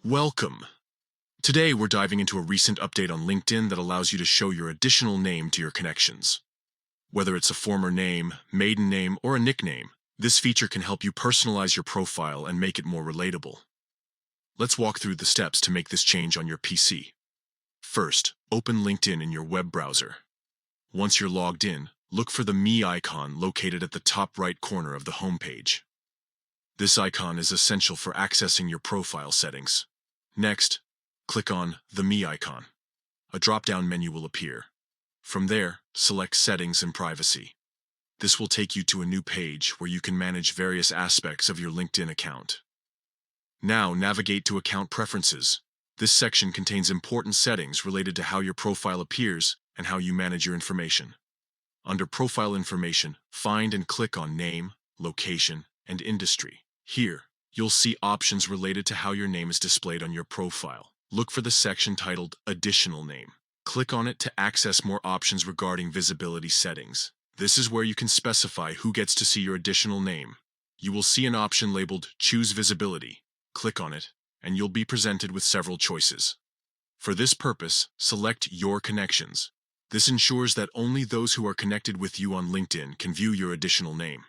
Welcome. Today we're diving into a recent update on LinkedIn that allows you to show your additional name to your connections. Whether it's a former name, maiden name, or a nickname, this feature can help you personalize your profile and make it more relatable. Let's walk through the steps to make this change on your PC. First, open LinkedIn in your web browser. Once you're logged in, look for the Me icon located at the top right corner of the homepage. This icon is essential for accessing your profile settings. Next, click on the Me icon. A drop-down menu will appear. From there, select Settings and Privacy. This will take you to a new page where you can manage various aspects of your LinkedIn account. Now navigate to Account Preferences. This section contains important settings related to how your profile appears and how you manage your information. Under Profile Information, find and click on Name, Location, and Industry. Here, you'll see options related to how your name is displayed on your profile. Look for the section titled Additional Name. Click on it to access more options regarding visibility settings. This is where you can specify who gets to see your additional name. You will see an option labeled Choose Visibility. Click on it, and you'll be presented with several choices. For this purpose, select Your Connections. This ensures that only those who are connected with you on LinkedIn can view your additional name.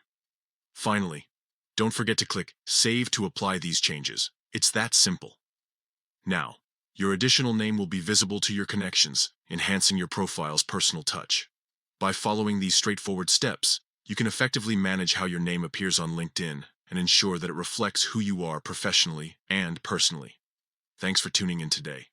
Finally, don't forget to click Save to apply these changes. It's that simple. Now, your additional name will be visible to your connections, enhancing your profile's personal touch. By following these straightforward steps, you can effectively manage how your name appears on LinkedIn and ensure that it reflects who you are professionally and personally. Thanks for tuning in today.